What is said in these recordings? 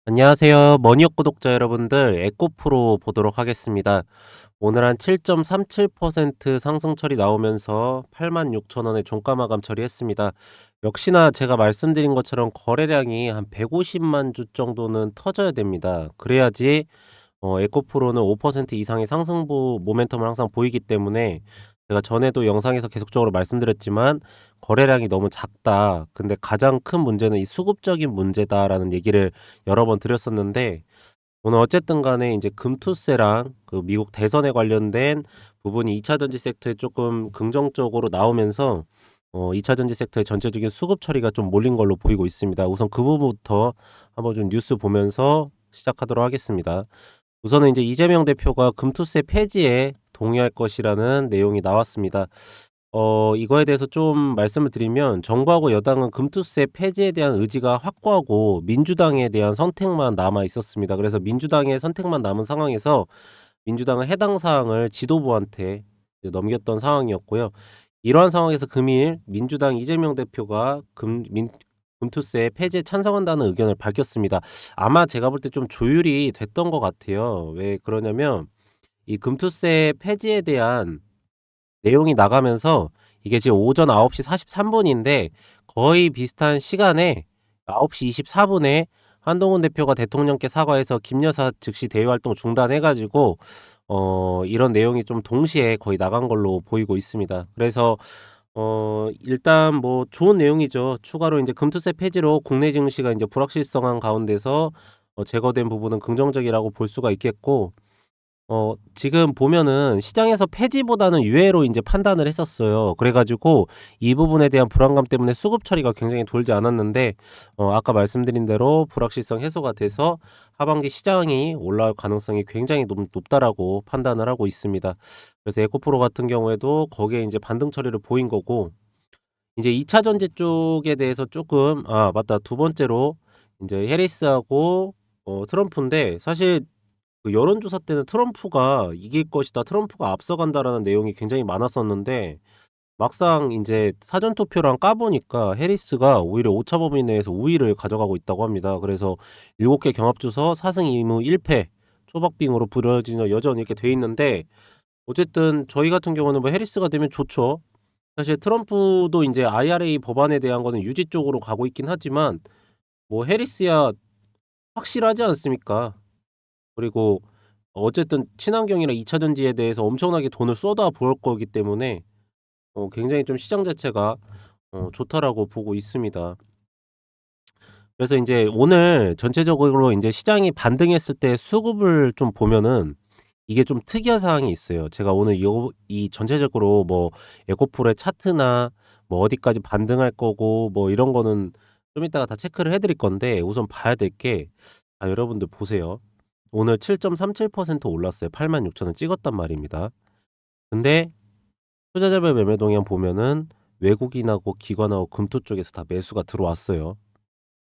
안녕하세요. 머니업 구독자 여러분들, 에코프로 보도록 하겠습니다. 오늘 한 7.37% 상승 처리 나오면서 86,000원에 종가 마감 처리했습니다. 역시나 제가 말씀드린 것처럼 거래량이 한 150만 주 정도는 터져야 됩니다. 그래야지 에코프로는 5% 이상의 상승부 모멘텀을 항상 보이기 때문에, 제가 전에도 영상에서 계속적으로 말씀드렸지만 거래량이 너무 작다. 근데 가장 큰 문제는 이 수급적인 문제다라는 얘기를 여러 번 드렸었는데, 오늘 어쨌든 간에 이제 금투세랑 그 미국 대선에 관련된 부분이 2차 전지 섹터에 조금 긍정적으로 나오면서 2차 전지 섹터의 전체적인 수급 처리가 좀 몰린 걸로 보이고 있습니다. 우선 그 부분부터 한번 좀 뉴스 보면서 시작하도록 하겠습니다. 우선은 이제 이재명 대표가 금투세 폐지에 동의할 것이라는 내용이 나왔습니다. 이거에 대해서 좀 말씀을 드리면, 정부하고 여당은 금투세 폐지에 대한 의지가 확고하고 민주당에 대한 선택만 남아 있었습니다. 그래서 민주당의 선택만 남은 상황에서 민주당은 해당 사항을 지도부한테 이제 넘겼던 상황이었고요. 이러한 상황에서 금일 민주당 이재명 대표가 금투세 폐지에 찬성한다는 의견을 밝혔습니다. 아마 제가 볼 때 좀 조율이 됐던 것 같아요. 왜 그러냐면, 이 금투세 폐지에 대한 내용이 나가면서 이게 지금 오전 9시 43분인데, 거의 비슷한 시간에 9시 24분에 한동훈 대표가 대통령께 사과해서 김 여사 즉시 대외 활동 중단해 가지고 이런 내용이 좀 동시에 거의 나간 걸로 보이고 있습니다. 그래서 일단 뭐 좋은 내용이죠. 추가로 이제 금투세 폐지로 국내 증시가 이제 불확실성한 가운데서 제거된 부분은 긍정적이라고 볼 수가 있겠고, 지금 보면은 시장에서 폐지보다는 유예로 인제 판단을 했었어요. 그래 가지고 이 부분에 대한 불안감 때문에 수급 처리가 굉장히 돌지 않았는데, 아까 말씀드린 대로 불확실성 해소가 돼서 하반기 시장이 올라올 가능성이 굉장히 높다라고 판단을 하고 있습니다. 그래서 에코프로 같은 경우에도 거기에 인제 반등 처리를 보인 거고, 인제 2차 전지 쪽에 대해서 쪼끔, 맞다. 두 번째로 인제 해리스하고 트럼프인데, 사실 그 여론조사 때는 트럼프가 이길 것이다, 트럼프가 앞서간다라는 내용이 굉장히 많았었는데, 막상 인제 사전 투표랑 까보니까 해리스가 오히려 오차 범위 내에서 우위를 가져가고 있다고 합니다. 그래서 7개 경합주서 4승 2무 1패, 초박빙으로 부러지는 여전히 이렇게 돼 있는데, 어쨌든 저희 같은 경우는 뭐 해리스가 되면 좋죠. 사실 트럼프도 인제 IRA 법안에 대한 거는 유지 쪽으로 가고 있긴 하지만, 뭐 해리스야 확실하지 않습니까? 그리고 어쨌든 친환경이나 2차 전지에 대해서 엄청나게 돈을 쏟아 부을 거기 때문에 굉장히 좀 시장 자체가 좋다라고 보고 있습니다. 그래서 인제 오늘 전체적으로 인제 시장이 반등했을 때 수급을 좀 보면은 이게 좀 특이한 사항이 있어요. 제가 오늘 이 전체적으로 뭐 에코프로의 차트나 뭐 어디까지 반등할 거고 뭐 이런 거는 좀 이따가 다 체크를 해 드릴 건데, 우선 봐야 될 게, 여러분들 보세요. 오늘 7.37% 올랐어요. 86,000원 찍었단 말입니다. 근데 투자자별 매매 동향 보면은 외국인하고 기관하고 금토 쪽에서 다 매수가 들어왔어요.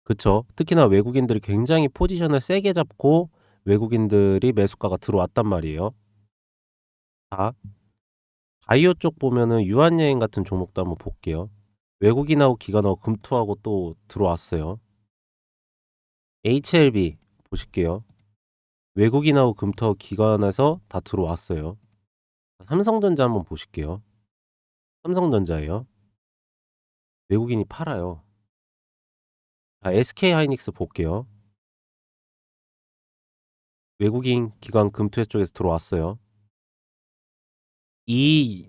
그쵸? 특히나 외국인들이 굉장히 포지션을 세게 잡고 외국인들이 매수가가 들어왔단 말이에요. 자, 바이오 쪽 보면은 유한여행 같은 종목도 한번 볼게요. 외국인하고 기관하고 금투하고 또 들어왔어요. HLB 보실게요. 외국인하고 금투하고 기관에서 다 들어왔어요. 삼성전자 한번 보실게요. 삼성전자예요. 외국인이 팔아요. SK하이닉스 볼게요. 외국인 기관 금투 쪽에서 들어왔어요.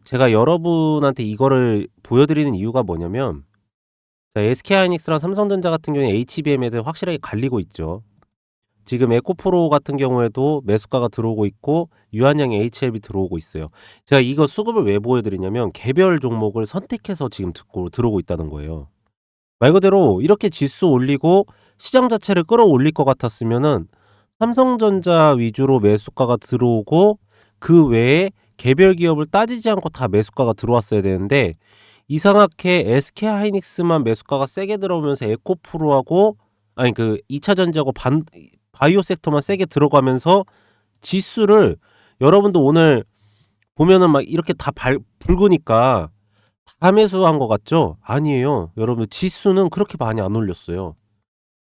제가 여러분한테 이거를 보여드리는 이유가 뭐냐면, 자, SK하이닉스랑 삼성전자 같은 경우에 HBM에 대해 확실하게 갈리고 있죠. 지금 에코프로 같은 경우에도 매수가가 들어오고 있고 유한양의 HLB 들어오고 있어요. 제가 이거 수급을 왜 보여드리냐면, 개별 종목을 선택해서 지금 들어오고 있다는 거예요. 말 그대로 이렇게 지수 올리고 시장 자체를 끌어올릴 것 같았으면은 삼성전자 위주로 매수가가 들어오고, 그 외에 개별 기업을 따지지 않고 다 매수가가 들어왔어야 되는데, 이상하게 SK하이닉스만 매수가가 세게 들어오면서 에코프로하고, 아니 그 2차 전지하고 바이오 섹터만 세게 들어가면서 지수를, 여러분도 오늘 보면은 막 이렇게 다 붉으니까 다 매수한 것 같죠? 아니에요. 여러분, 지수는 그렇게 많이 안 올렸어요.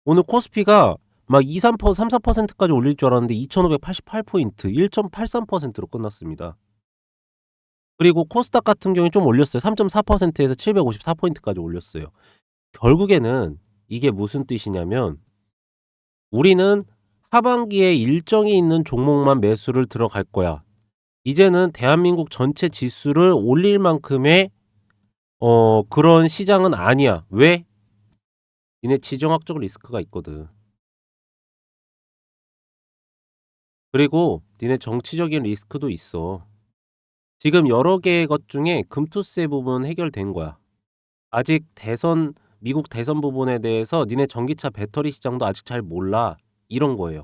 오늘 코스피가 막 2-3% 3-4%까지 올릴 줄 알았는데 2,588 포인트 1.83%로 끝났습니다. 그리고 코스닥 같은 경우에 좀 올렸어요. 3.4% 에서 754 포인트까지 올렸어요. 결국에는 이게 무슨 뜻이냐면 우리는 하반기에 일정이 있는 종목만 매수를 들어갈 거야. 이제는 대한민국 전체 지수를 올릴 만큼의 그런 시장은 아니야. 왜? 니네 지정학적 리스크가 있거든. 그리고 니네 정치적인 리스크도 있어. 지금 여러 개의 것 중에 금투세 부분은 해결된 거야. 아직 대선 미국 대선 부분에 대해서 니네 전기차 배터리 시장도 아직 잘 몰라. 이런 거예요.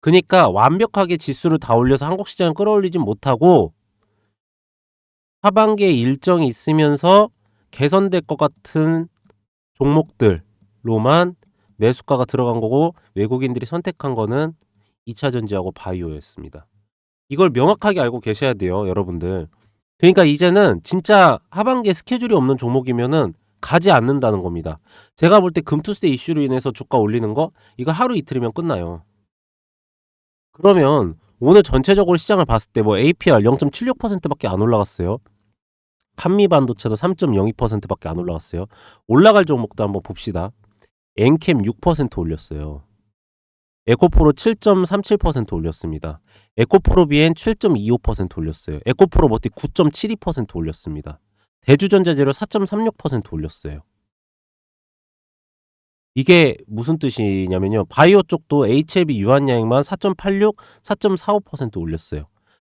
그니까 완벽하게 지수를 다 올려서 한국 시장을 끌어올리진 못하고 하반기에 일정이 있으면서 개선될 것 같은 종목들로만 매수가가 들어간 거고 외국인들이 선택한 거는 2차 전지하고 바이오였습니다. 이걸 명확하게 알고 계셔야 돼요, 여러분들. 그러니까 이제는 진짜 하반기에 스케줄이 없는 종목이면은 가지 않는다는 겁니다. 제가 볼 때 금투세 이슈로 인해서 주가 올리는 거 이거 하루 이틀이면 끝나요. 그러면 오늘 전체적으로 시장을 봤을 때 뭐 APR 0.76%밖에 안 올라갔어요. 한미반도체도 3.02%밖에 안 올라갔어요. 올라갈 종목도 한번 봅시다. 엔캠 6% 올렸어요. 에코프로 7.37% 올렸습니다. 에코프로비엔 7.25% 올렸어요. 에코프로버티 9.72% 올렸습니다. 대주전자재료 4.36% 올렸어요. 이게 무슨 뜻이냐면요. 바이오 쪽도 HLB 유한양액만 4.86, 4.45% 올렸어요.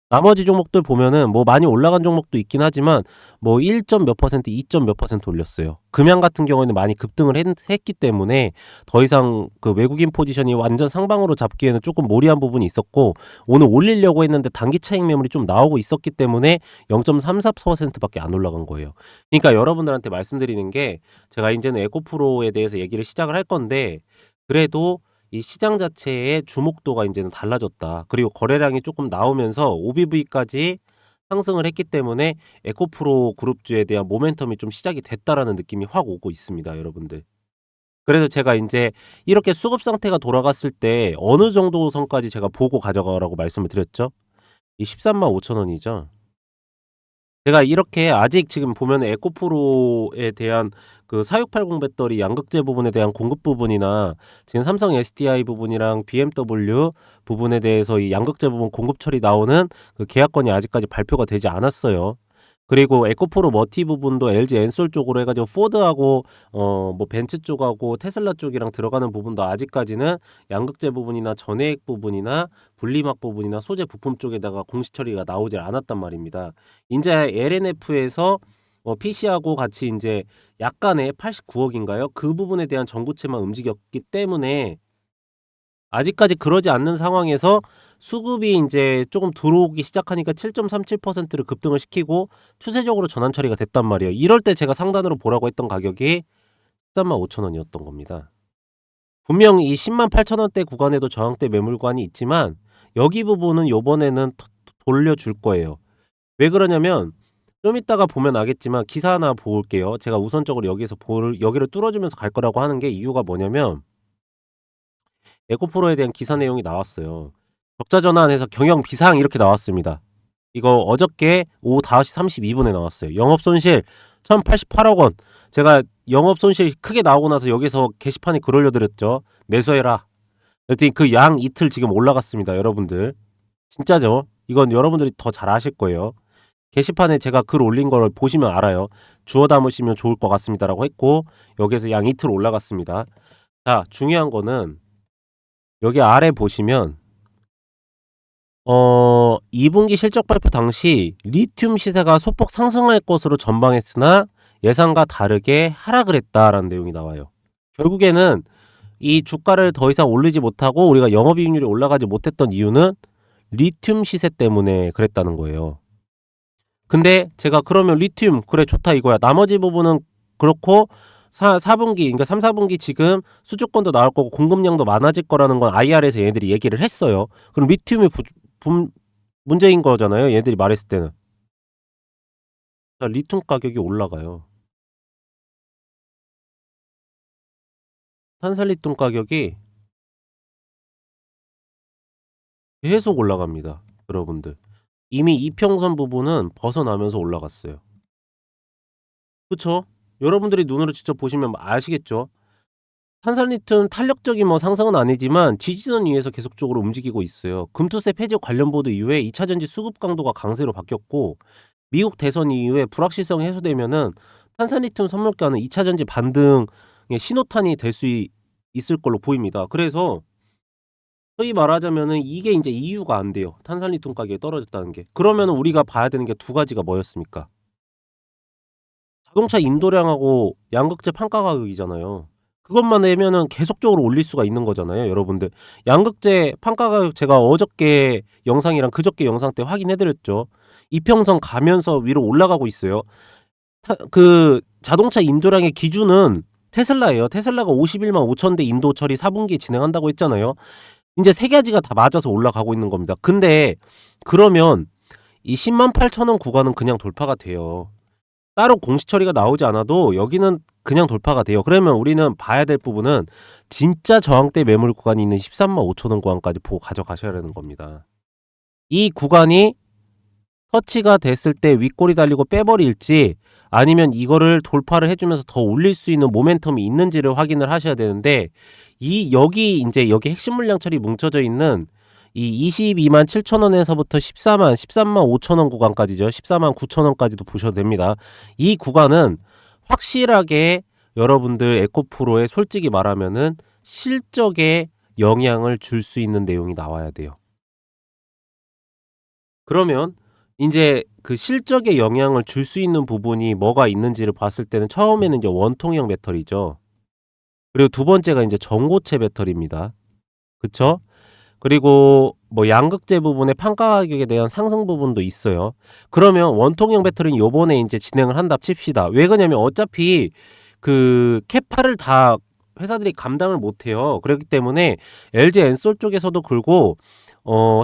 나머지 종목들 보면은 뭐 많이 올라간 종목도 있긴 하지만 뭐 1. 몇 퍼센트, 2. 몇 퍼센트 올렸어요. 금양 같은 경우에는 많이 급등을 했기 때문에 더 이상 그 외국인 포지션이 완전 상방으로 잡기에는 조금 무리한 부분이 있었고 오늘 올리려고 했는데 단기 차익 매물이 좀 나오고 있었기 때문에 0.34%밖에 안 올라간 거예요. 그러니까 여러분들한테 말씀드리는 게 제가 이제는 에코프로에 대해서 얘기를 시작을 할 건데 그래도 이 시장 자체의 주목도가 이제는 달라졌다. 그리고 거래량이 조금 나오면서 OBV까지 상승을 했기 때문에 에코프로 그룹주에 대한 모멘텀이 좀 시작이 됐다라는 느낌이 확 오고 있습니다, 여러분들. 그래서 제가 인제 이렇게 수급 상태가 돌아갔을 때 어느 정도 선까지 제가 보고 가져가라고 말씀을 드렸죠? 이 135,000 원이죠. 제가 이렇게 아직 지금 보면은 에코프로에 대한 그 4680 배터리 양극재 부분에 대한 공급 부분이나 지금 삼성 SDI 부분이랑 BMW 부분에 대해서 이 양극재 부분 공급 처리 나오는 그 계약건이 아직까지 발표가 되지 않았어요. 그리고 에코프로 머티 부분도 LG 엔솔 쪽으로 해 가지고 포드하고 뭐 벤츠 쪽하고 테슬라 쪽이랑 들어가는 부분도 아직까지는 양극재 부분이나 전해액 부분이나 분리막 부분이나 소재 부품 쪽에다가 공시 처리가 나오질 않았단 말입니다. 인제 LNF에서 PC하고 같이 인제 약간의 89억 인가요? 그 부분에 대한 정부채만 움직였기 때문에 아직까지 그러지 않는 상황에서 수급이 인제 쪼금 들어오기 시작하니까 7.37%를 급등을 시키고 추세적으로 전환 처리가 됐단 말이에요. 이럴 때 제가 상단으로 보라고 했던 가격이 135,000 원이었던 겁니다. 분명 이 108,000 원대 구간에도 저항대 매물 구간이 있지만 여기 부분은 요번에는 돌려줄 거예요. 왜 그러냐면 좀 이따가 보면 알겠지만 기사 하나 볼게요. 제가 우선적으로 여기에서 여기를 뚫어주면서 갈 거라고 하는 게 이유가 뭐냐면 에코프로에 대한 기사 내용이 나왔어요. 적자 전환해서 경영 비상 이렇게 나왔습니다. 이거 어저께 오후 5시 32분에 나왔어요. 영업 손실 1,088억 원. 제가 영업 손실 크게 나오고 나서 여기서 게시판에 글 올려드렸죠. 매수해라. 그랬더니 그 양 이틀 지금 올라갔습니다, 여러분들. 진짜죠? 이건 여러분들이 더 잘 아실 거예요. 게시판에 제가 글 올린 걸 보시면 알아요. 주워 담으시면 좋을 것 같습니다라고 했고 여기에서 양 이틀 올라갔습니다. 자, 중요한 거는 여기 아래 보시면 2분기 실적 발표 당시 리튬 시세가 소폭 상승할 것으로 전망했으나 예상과 다르게 하락을 했다라는 내용이 나와요. 결국에는 이 주가를 더 이상 올리지 못하고 우리가 영업이익률이 올라가지 못했던 이유는 리튬 시세 때문에 그랬다는 거예요. 근데 제가 그러면 리튬 그래 좋다 이거야. 나머지 부분은 그렇고 4분기 그러니까 3, 4분기 지금 수주권도 나올 거고 공급량도 많아질 거라는 건 IR에서 얘네들이 얘기를 했어요. 그럼 리튬이 문제인 거잖아요. 얘들이 말했을 때는. 리튬 가격이 올라가요. 탄산리튬 가격이 계속 올라갑니다, 여러분들. 이미 이평선 부분은 벗어나면서 올라갔어요. 그쵸? 여러분들이 눈으로 직접 보시면 아시겠죠? 탄산리튬 탄력적인 상승은 아니지만 지지선 위에서 계속적으로 움직이고 있어요. 금투세 폐지 관련 보도 이후에 2차 전지 수급 강도가 강세로 바뀌었고, 미국 대선 이후에 불확실성이 해소되면은 탄산리튬 선물가는 2차 전지 반등의 신호탄이 될 수 있을 걸로 보입니다. 그래서 소위 말하자면은 이게 인제 이유가 안 돼요, 탄산리튬 가격이 떨어졌다는 게. 그러면은 우리가 봐야 되는 게 두 가지가 뭐였습니까? 자동차 인도량하고 양극재 판가 가격이잖아요. 그것만 내면은 계속적으로 올릴 수가 있는 거잖아요, 여러분들. 양극재 판가 가격 제가 어저께 영상이랑 그저께 영상 때 확인해 드렸죠. 이평선 가면서 위로 올라가고 있어요. 자동차 인도량의 기준은 테슬라예요. 테슬라가 51만 5천 대 인도 처리 4분기에 진행한다고 했잖아요. 인제 세 가지가 다 맞아서 올라가고 있는 겁니다. 근데 그러면 이 100,000 8천 원 구간은 그냥 돌파가 돼요. 따로 공시 처리가 나오지 않아도 여기는 그냥 돌파가 돼요. 그러면 우리는 봐야 될 부분은 진짜 저항대 매물 구간이 있는 135,000원 구간까지 보고 가져가셔야 되는 겁니다. 이 구간이 터치가 됐을 때 윗골이 달리고 빼버릴지, 아니면 이거를 돌파를 해 주면서 더 올릴 수 있는 모멘텀이 있는지를 확인을 하셔야 되는데, 여기 인제 여기 핵심 물량 처리 뭉쳐져 있는 이 227,000 원에서부터 13만 5천 원 구간까지죠. 14만 9천 원까지도 보셔도 됩니다. 이 구간은 확실하게 여러분들 에코프로에 솔직히 말하면은 실적에 영향을 줄 수 있는 내용이 나와야 돼요. 그러면 인제 그 실적에 영향을 줄 수 있는 부분이 뭐가 있는지를 봤을 때는 처음에는 이제 원통형 배터리죠. 그리고 두 번째가 인제 전고체 배터리입니다. 그쵸? 그리고 양극재 부분의 판가 가격에 대한 상승 부분도 있어요. 그러면 원통형 배터리는 요번에 인제 진행을 한다 칩시다. 왜 그러냐면 어차피 그 캐파를 다 회사들이 감당을 못 해요. 그렇기 때문에 LG 엔솔 쪽에서도 그러고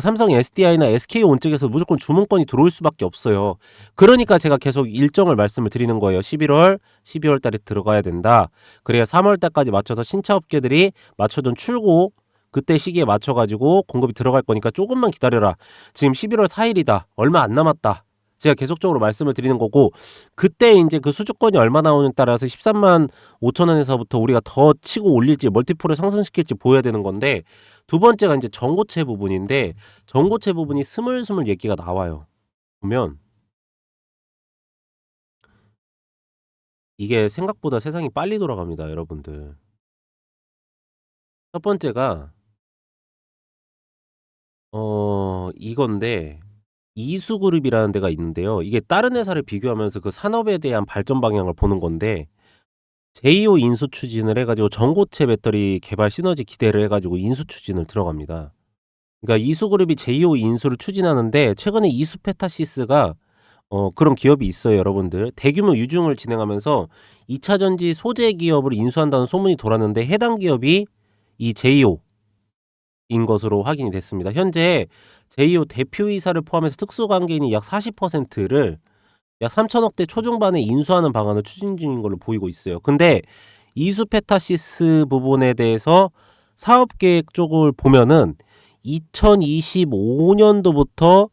삼성 SDI나 SK온 쪽에서 무조건 주문권이 들어올 수밖에 없어요. 그러니까 제가 계속 일정을 말씀을 드리는 거예요. 11월, 12월 달에 들어가야 된다. 그래야 3월 달까지 맞춰서 신차 업계들이 맞춰둔 출고 그때 시기에 맞춰 가지고 공급이 들어갈 거니까 조금만 기다려라. 지금 11월 4일이다. 얼마 안 남았다. 제가 계속적으로 말씀을 드리는 거고, 그때 인제 그 수주권이 얼마 나오느냐에 따라서 13만 5천 원에서부터 우리가 더 치고 올릴지 멀티플을 상승시킬지 보여야 되는 건데, 두 번째가 인제 전고체 부분인데, 전고체 부분이 스물스물 얘기가 나와요. 보면 이게 생각보다 세상이 빨리 돌아갑니다, 여러분들. 첫 번째가 이건데, 이수그룹이라는 데가 있는데요. 이게 다른 회사를 비교하면서 그 산업에 대한 발전 방향을 보는 건데, 제이오 인수 추진을 해 가지고 전고체 배터리 개발 시너지 기대를 해 가지고 인수 추진을 들어갑니다. 그러니까 이수그룹이 제이오 인수를 추진하는데, 최근에 이수페타시스가 그런 기업이 있어요, 여러분들. 대규모 유중을 진행하면서 2차 전지 소재 기업을 인수한다는 소문이 돌았는데, 해당 기업이 이 제이오 인 것으로 확인이 됐습니다. 현재 제이오 대표이사를 포함해서 특수관계인이 약 40%를 약 3천억 대 초중반에 인수하는 방안을 추진 중인 걸로 보이고 있어요. 근데 이수페타시스 부분에 대해서 사업 계획 쪽을 보면은 2025년도부터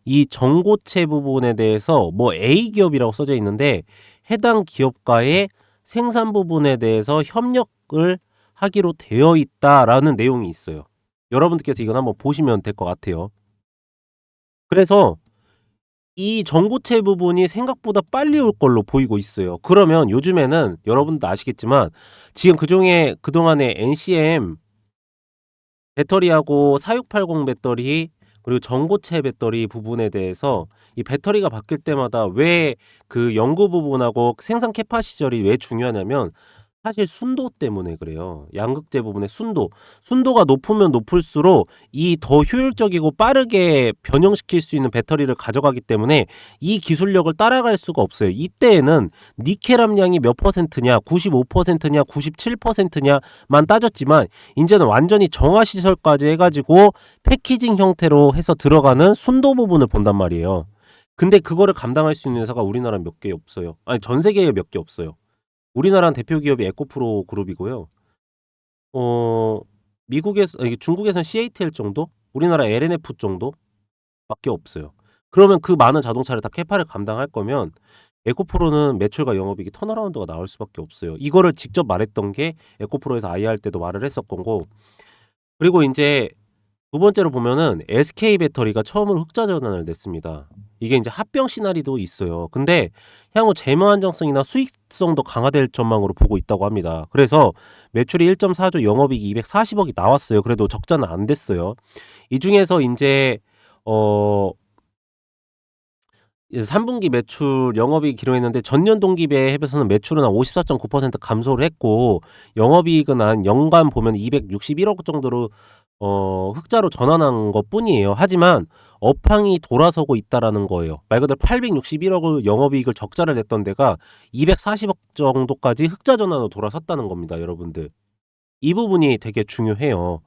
이 전고체 부분에 대해서 A 기업이라고 써져 있는데, 해당 기업과의 생산 부분에 대해서 협력을 하기로 되어 있다라는 내용이 있어요. 여러분들께서 이건 한번 보시면 될 것 같아요. 그래서 이 전고체 부분이 생각보다 빨리 올 걸로 보이고 있어요. 그러면 요즘에는 여러분도 아시겠지만, 지금 그중에 그동안에 NCM 배터리하고 4680 배터리, 그리고 전고체 배터리 부분에 대해서 이 배터리가 바뀔 때마다 왜 그 연구 부분하고 생산 캐파 시절이 왜 중요하냐면, 사실 순도 때문에 그래요. 양극재 부분의 순도가 높으면 높을수록 이 더 효율적이고 빠르게 변형시킬 수 있는 배터리를 가져가기 때문에 이 기술력을 따라갈 수가 없어요. 이때에는 니켈 함량이 몇 퍼센트냐, 95%냐, 97%냐만 따졌지만, 이제는 완전히 정화 시설까지 해가지고 패키징 형태로 해서 들어가는 순도 부분을 본단 말이에요. 근데 그거를 감당할 수 있는 회사가 우리나라 몇 개 없어요. 아니, 전 세계에 몇 개 없어요. 우리나라 대표 기업이 에코프로 그룹이고요. 어 미국에서 중국에서는 CATL 정도? 우리나라 LNF 정도밖에 없어요. 그러면 그 많은 자동차를 다 캐파를 감당할 거면 에코프로는 매출과 영업이익이 턴어라운드가 나올 수밖에 없어요. 이거를 직접 말했던 게 에코프로에서 IR 때도 말을 했었던 거고. 그리고 인제 두 번째로 보면은 SK배터리가 처음으로 흑자 전환을 냈습니다. 이게 인제 합병 시나리오도 있어요. 근데 향후 재무 안정성이나 수익성도 강화될 전망으로 보고 있다고 합니다. 그래서 매출이 1.4조, 영업이익이 240억이 나왔어요. 그래도 적자는 안 됐어요. 이 중에서 인제 어 이제 3분기 매출 영업이익 기록했는데 전년 동기에 비해서는 매출은 한 54.9% 감소를 했고, 영업이익은 한 연간 보면 261억 정도로 흑자로 전환한 것뿐이에요. 하지만 업황이 돌아서고 있다라는 거예요. 말 그대로 861억을 영업이익을 적자를 냈던 데가 240억 정도까지 흑자 전환으로 돌아섰다는 겁니다, 여러분들. 이 부분이 되게 중요해요.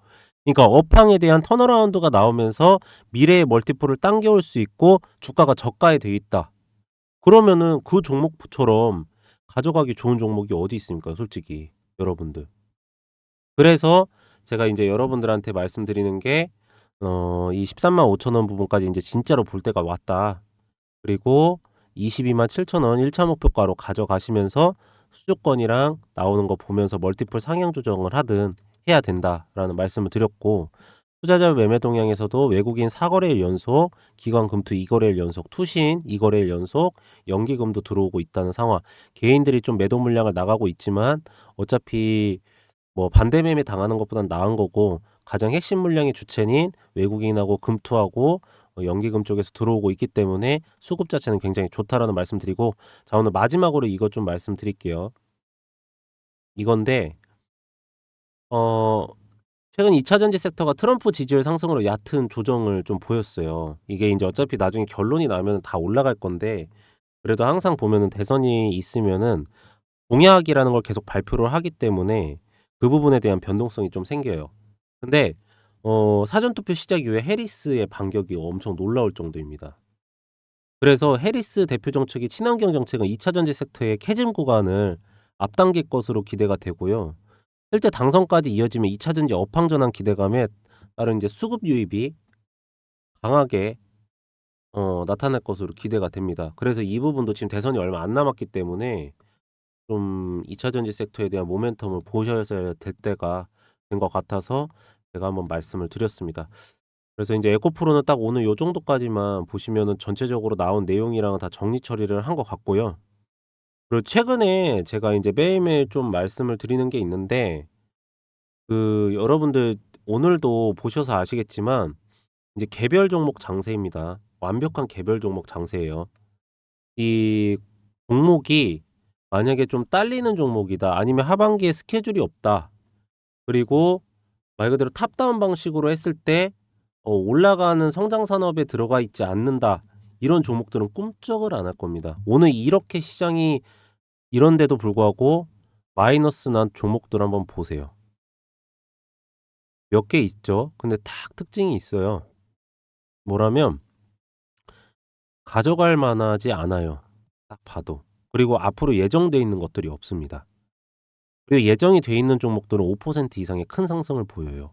그러니까 업황에 대한 턴어라운드가 나오면서 미래의 멀티플을 당겨올 수 있고 주가가 저가에 돼 있다. 그러면은 그 종목처럼 가져가기 좋은 종목이 어디 있습니까, 솔직히 여러분들. 그래서 제가 인제 여러분들한테 말씀드리는 게 이 135,000원 부분까지 인제 진짜로 볼 때가 왔다. 그리고 227,000원 1차 목표가로 가져가시면서 수주권이랑 나오는 거 보면서 멀티플 상향 조정을 하든 해야 된다라는 말씀을 드렸고, 투자자 매매 동향에서도 외국인 4거래일 연속, 기관 금투 2거래일 연속, 투신 2거래일 연속, 연기금도 들어오고 있다는 상황. 개인들이 좀 매도 물량을 나가고 있지만 어차피 뭐 반대 매매 당하는 것보단 나은 거고, 가장 핵심 물량의 주체인 외국인하고 금투하고 연기금 쪽에서 들어오고 있기 때문에 수급 자체는 굉장히 좋다라는 말씀드리고, 자 오늘 마지막으로 이것 좀 말씀드릴게요. 이건데 어 최근 2차 전지 섹터가 트럼프 지지율 상승으로 얕은 조정을 좀 보였어요. 이게 인제 어차피 나중에 결론이 나면은 다 올라갈 건데, 그래도 항상 보면은 대선이 있으면은 공약이라는 걸 계속 발표를 하기 때문에 그 부분에 대한 변동성이 좀 생겨요. 근데 사전 투표 시작 이후에 해리스의 반격이 엄청 놀라울 정도입니다. 그래서 해리스 대표 정책이 친환경 정책은 2차 전지 섹터의 캐즘 구간을 앞당길 것으로 기대가 되고요. 실제 당선까지 이어지면 2차 전지 업황 전환 기대감에 따른 이제 수급 유입이 강하게 나타날 것으로 기대가 됩니다. 그래서 이 부분도 지금 대선이 얼마 안 남았기 때문에 좀 2차 전지 섹터에 대한 모멘텀을 보셔야 될 때가 된 것 같아서 제가 한번 말씀을 드렸습니다. 그래서 인제 에코프로는 딱 오늘 요 정도까지만 보시면은 전체적으로 나온 내용이랑 다 정리 처리를 한 것 같고요. 그리고 최근에 제가 인제 매일매일 좀 말씀을 드리는 게 있는데, 여러분들 오늘도 보셔서 아시겠지만 이제 개별 종목 장세입니다. 완벽한 개별 종목 장세예요. 이 종목이 만약에 좀 딸리는 종목이다, 아니면 하반기에 스케줄이 없다, 그리고 말 그대로 탑다운 방식으로 했을 때 올라가는 성장 산업에 들어가 있지 않는다, 이런 종목들은 꿈쩍을 안 할 겁니다. 오늘 이렇게 시장이 이런데도 불구하고 마이너스 난 종목들 한번 보세요. 몇 개 있죠. 근데 딱 특징이 있어요. 뭐라면 가져갈 만하지 않아요, 딱 봐도. 그리고 앞으로 예정돼 있는 것들이 없습니다. 그리고 예정이 돼 있는 종목들은 5% 이상의 큰 상승을 보여요.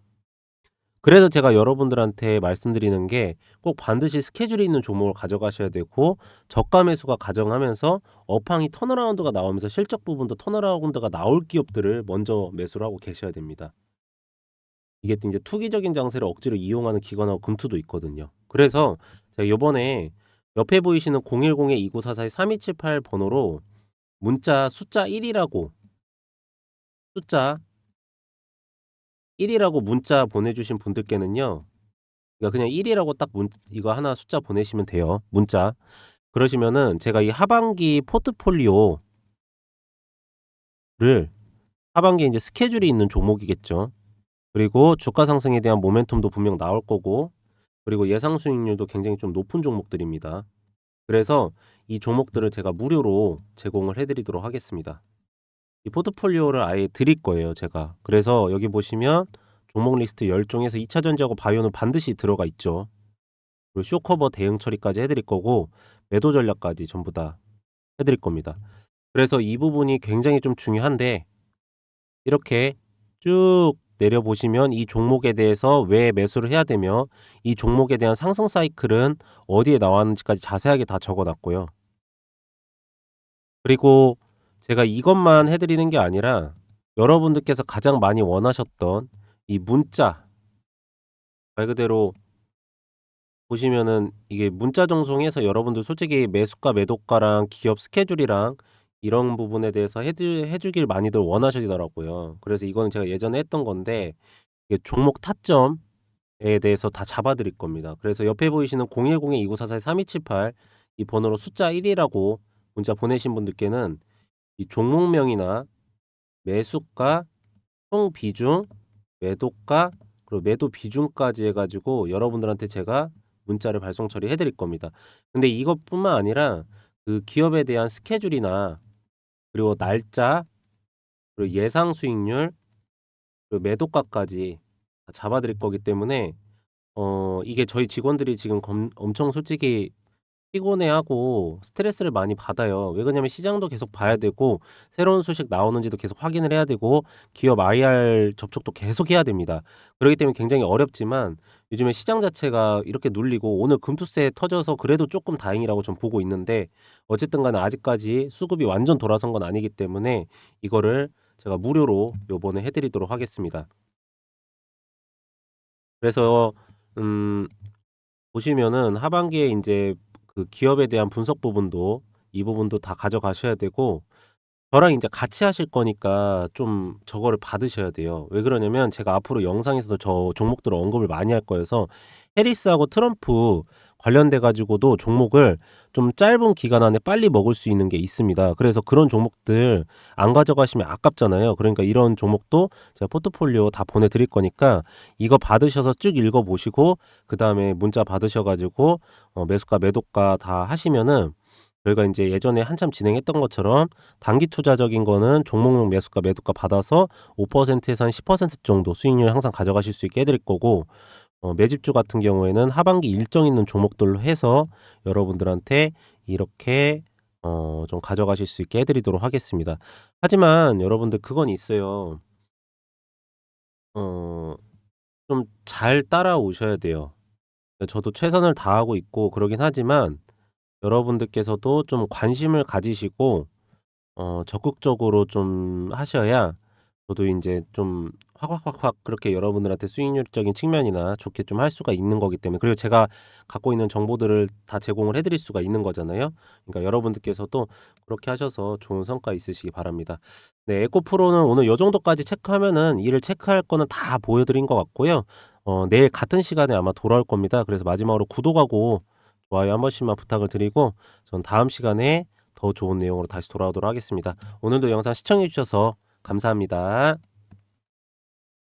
그래서 제가 여러분들한테 말씀드리는 게 꼭 반드시 스케줄이 있는 종목을 가져가셔야 되고, 저가 매수가 가정하면서 업황이 턴어라운드가 나오면서 실적 부분도 턴어라운드가 나올 기업들을 먼저 매수를 하고 계셔야 됩니다. 이게 또 인제 투기적인 장세를 억지로 이용하는 기관하고 금투도 있거든요. 그래서 제가 요번에 옆에 보이시는 010-2944-3278 번호로 문자 숫자 1 이라고, 숫자 1 이라고 문자 보내주신 분들께는요, 그러니까 그냥 1 이라고 딱 이거 하나 숫자 보내시면 돼요, 문자. 그러시면은 제가 이 하반기 포트폴리오를, 하반기에 인제 스케줄이 있는 종목이겠죠. 그리고 주가 상승에 대한 모멘텀도 분명 나올 거고, 그리고 예상 수익률도 굉장히 좀 높은 종목들입니다. 그래서 이 종목들을 제가 무료로 제공을 해 드리도록 하겠습니다. 이 포트폴리오를 아예 드릴 거예요, 제가. 그래서 여기 보시면 종목 리스트 10 종에서 2차 전지하고 바이오는 반드시 들어가 있죠. 그리고 쇼커버 대응 처리까지 해 드릴 거고, 매도 전략까지 전부 다 해 드릴 겁니다. 그래서 이 부분이 굉장히 좀 중요한데, 이렇게 쭉 내려보시면 이 종목에 대해서 왜 매수를 해야 되며 이 종목에 대한 상승 사이클은 어디에 나왔는지까지 자세하게 다 적어 놨고요. 그리고 제가 이것만 해 드리는 게 아니라 여러분들께서 가장 많이 원하셨던 이 문자, 말 그대로 보시면은 이게 문자 정송해서 여러분들 솔직히 매수가 매도가랑 기업 스케줄이랑 이런 부분에 대해서 해 주길 많이들 원하시더라고요. 그래서 이거는 제가 예전에 했던 건데 이게 종목 타점에 대해서 다 잡아 드릴 겁니다. 그래서 옆에 보이시는 010-2944-3278 이 번호로 숫자 1 이라고 문자 보내신 분들께는 이 종목명이나 매수가, 총 비중, 매도가, 그리고 매도 비중까지 해 가지고 여러분들한테 제가 문자를 발송 처리해 드릴 겁니다. 근데 이것뿐만 아니라 그 기업에 대한 스케줄이나 그리고 날짜, 그리고 예상 수익률, 그리고 매도가까지 다 잡아 드릴 거기 때문에 이게 저희 직원들이 지금 엄청 솔직히 피곤해하고 스트레스를 많이 받아요. 왜 그러냐면 시장도 계속 봐야 되고 새로운 소식 나오는지도 계속 확인을 해야 되고 기업 IR 접촉도 계속 해야 됩니다. 그렇기 때문에 굉장히 어렵지만 요즘에 시장 자체가 이렇게 눌리고 오늘 금투세 터져서 그래도 조금 다행이라고 좀 보고 있는데 어쨌든 간에 아직까지 수급이 완전 돌아선 건 아니기 때문에 이거를 제가 무료로 요번에 해 드리도록 하겠습니다. 그래서 음 보시면은 하반기에 인제 그 기업에 대한 분석 부분도 이 부분도 다 가져가셔야 되고 저랑 인제 같이 하실 거니까 좀 저거를 받으셔야 돼요. 왜 그러냐면 제가 앞으로 영상에서도 저 종목들을 언급을 많이 할 거여서 해리스하고 트럼프 관련돼 가지고도 종목을 좀 짧은 기간 안에 빨리 먹을 수 있는 게 있습니다. 그래서 그런 종목들 안 가져가시면 아깝잖아요. 그러니까 이런 종목도 제가 포트폴리오 다 보내 드릴 거니까 이거 받으셔서 쭉 읽어 보시고 그다음에 문자 받으셔 가지고 매수가 매도가 다 하시면은 저희가 인제 예전에 한참 진행했던 것처럼 단기 투자적인 거는 종목명 매수가 매도가 받아서 5%에서 한 10% 정도 수익률 항상 가져가실 수 있게 해 드릴 거고 매집주 같은 경우에는 하반기 일정 있는 종목들로 해서 여러분들한테 이렇게 좀 가져가실 수 있게 해 드리도록 하겠습니다. 하지만 여러분들 그건 있어요. 어 좀 잘 따라오셔야 돼요. 저도 최선을 다하고 있고 그러긴 하지만 여러분들께서도 좀 관심을 가지시고 적극적으로 좀 하셔야 저도 인제 좀 확 그렇게 여러분들한테 수익률적인 측면이나 좋게 좀 할 수가 있는 거기 때문에 그리고 제가 갖고 있는 정보들을 다 제공을 해 드릴 수가 있는 거잖아요. 그러니까 여러분들께서도 그렇게 하셔서 좋은 성과 있으시기 바랍니다. 네, 에코프로는 오늘 요 정도까지 체크하면은 이를 체크할 거는 다 보여 드린 것 같고요. 내일 같은 시간에 아마 돌아올 겁니다. 그래서 마지막으로 구독하고 좋아요 한 번씩만 부탁을 드리고 전 다음 시간에 더 좋은 내용으로 다시 돌아오도록 하겠습니다. 오늘도 영상 시청해 주셔서 감사합니다.